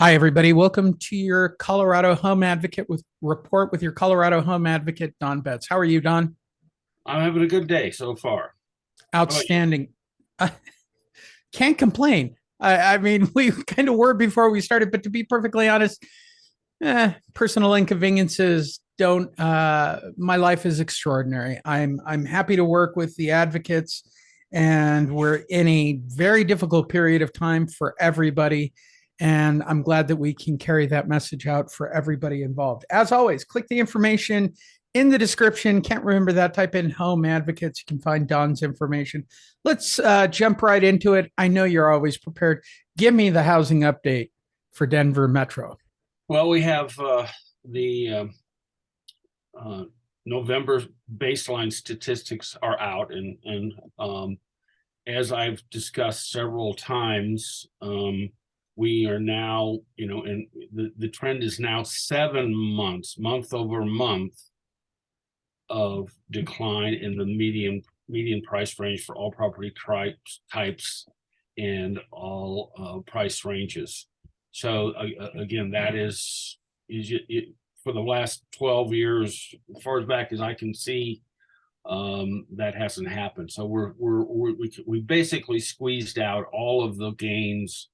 Hi, everybody. Welcome to your Colorado Home Advocate with report with your Colorado Home Advocate, Don Betts. How are you, Don? I'm having a good day so far. How about you? Outstanding. I can't complain. I mean, we kind of were before we started, but to be perfectly honest, personal inconveniences don't. My life is extraordinary. I'm happy to work with the advocates, and we're in a very difficult period of time for everybody. And I'm glad that we can carry that message out for everybody involved. As always, click the information in the description. Can't remember that. Type in Home Advocates. You can find Don's information. Let's jump right into it. I know you're always prepared. Give me the housing update for Denver Metro. Well, we have the uh, November baseline statistics are out, and as I've discussed several times, we are now, and the trend is now 7 months, month over month, of decline in the median price range for all property types and all price ranges. So again, that is for the last 12 years, as far as back as I can see, that hasn't happened. So we basically squeezed out all of the gains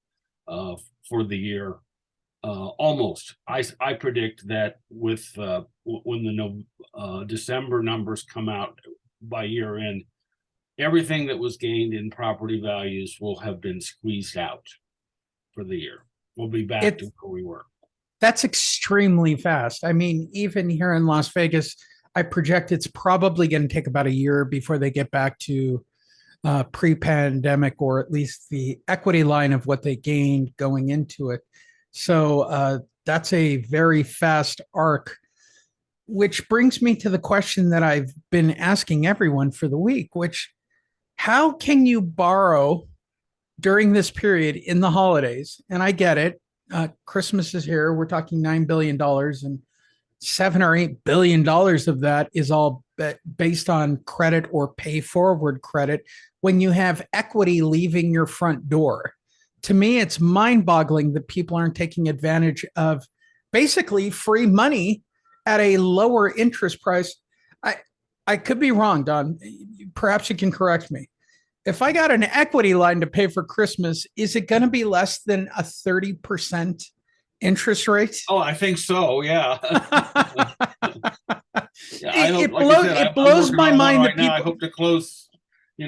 for the year. Almost. I predict that with when the December numbers come out by year end, everything that was gained in property values will have been squeezed out for the year. We'll be back It to where we were. That's extremely fast. I mean, even here in Las Vegas, I project it's probably going to take about a year before they get back to pre-pandemic, or at least the equity line of what they gained going into it. So that's a very fast arc, which brings me to the question that I've been asking everyone for the week, which how can you borrow during this period in the holidays? And I get it. Christmas is here. We're talking $9 billion, and $7 or $8 billion of that is all based on credit or pay forward credit when you have equity leaving your front door. To me, it's mind boggling that people aren't taking advantage of basically free money at a lower interest price. I, I could be wrong, Don. Perhaps you can correct me. If I got an equity line to pay for Christmas, is it going to be less than a 30% interest rate? Oh, I think so. Yeah. Yeah. I hope, it like I blows said, it I'm blows working my on one mind right that now. I people. hope to close,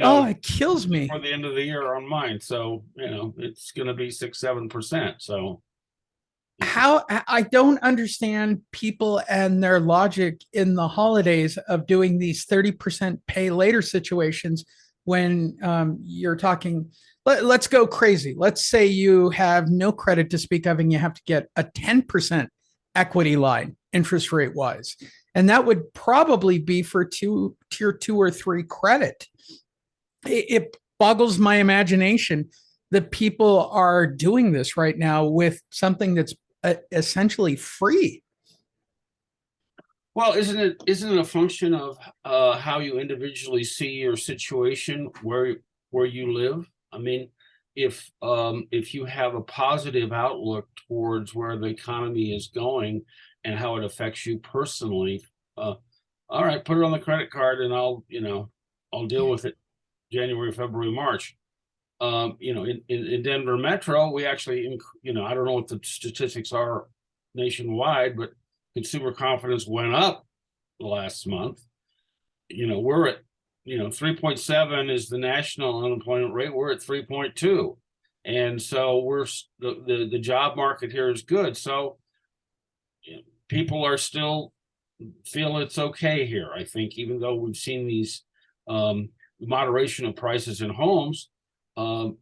Oh, it kills me. before the end of the year on mine. So, it's going to be 6-7%. So, How I don't understand people and their logic in the holidays of doing these 30% pay later situations when you're talking. Let's go crazy. Let's say you have no credit to speak of and you have to get a 10% equity line interest rate wise. And that would probably be for tier two or three credit. It boggles my imagination that people are doing this right now with something that's essentially free. well, isn't it a function of how you individually see your situation where you live? I mean, if you have a positive outlook towards where the economy is going and how it affects you personally, uh, all right, put it on the credit card and I'll deal with it January, February, March. In Denver Metro, we actually, I don't know what the statistics are nationwide, but consumer confidence went up the last month. We're at, 3.7 is the national unemployment rate. We're at 3.2. And so the job market here is good. So people are still feel it's okay here. I think, even though we've seen these moderation of prices in homes, um,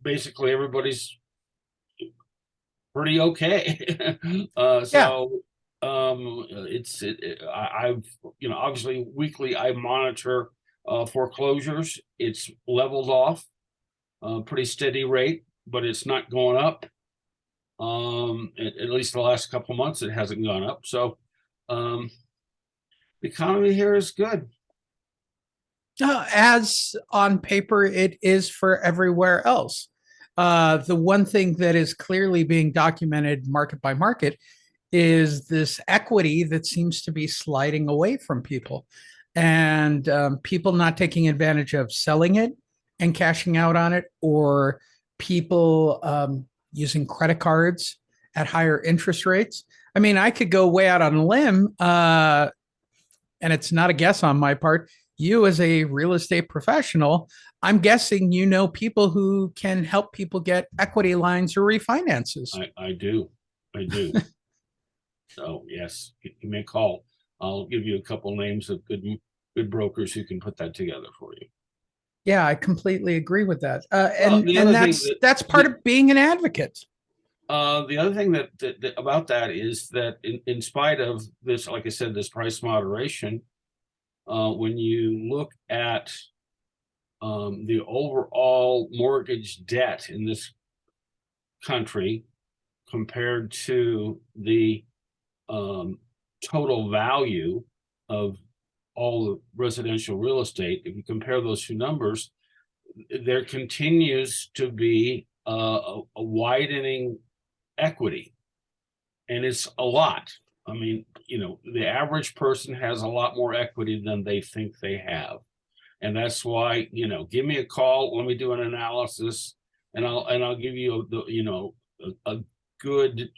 basically everybody's pretty okay. Yeah. So I've obviously weekly I monitor foreclosures. It's leveled off, pretty steady rate, but it's not going up. At least the last couple of months, it hasn't gone up. So um, the economy here is good. As on paper, it is for everywhere else. The one thing that is clearly being documented market by market is this equity that seems to be sliding away from people, and people not taking advantage of selling it and cashing out on it, or people using credit cards at higher interest rates. I mean, I could go way out on a limb, and it's not a guess on my part. You, as a real estate professional, I'm guessing you know people who can help people get equity lines or refinances. I do. I do. So yes, you may call. I'll give you a couple names of good brokers who can put that together for you. Yeah, I completely agree with that. Well, And the and other thing that's part of being an advocate. the other thing that about that is that in spite of this, like I said, this price moderation, when you look at the overall mortgage debt in this country compared to the total value of all the residential real estate, if you compare those two numbers, there continues to be a widening equity, and it's a lot. I mean, the average person has a lot more equity than they think they have, and that's why, give me a call, let me do an analysis, and I'll give you a good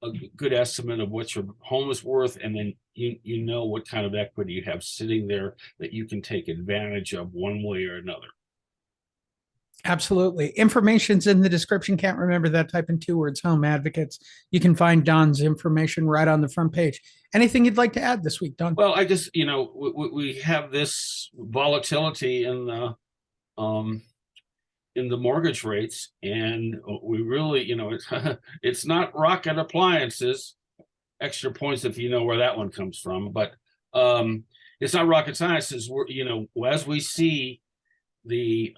a good estimate of what your home is worth, and then you know what kind of equity you have sitting there that you can take advantage of one way or another. Absolutely. Information's in the description. Can't remember that. Type in 2 words, Home Advocates. You can find Don's information right on the front page. Anything you'd like to add this week, Don? Well, I just, we have this volatility in the mortgage rates, and we really, it's not rocket appliances. Extra points if you know where that one comes from, but it's not rocket science. As we see the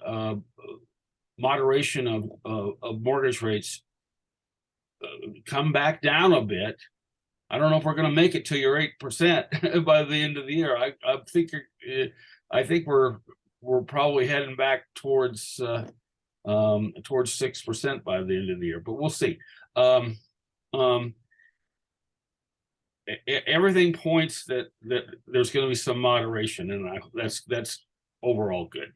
moderation of mortgage rates come back down a bit, I don't know if we're going to make it to your 8% by the end of the year. I think we're probably heading back towards 6% by the end of the year, but we'll see. Everything points that there's going to be some moderation, and that's overall good.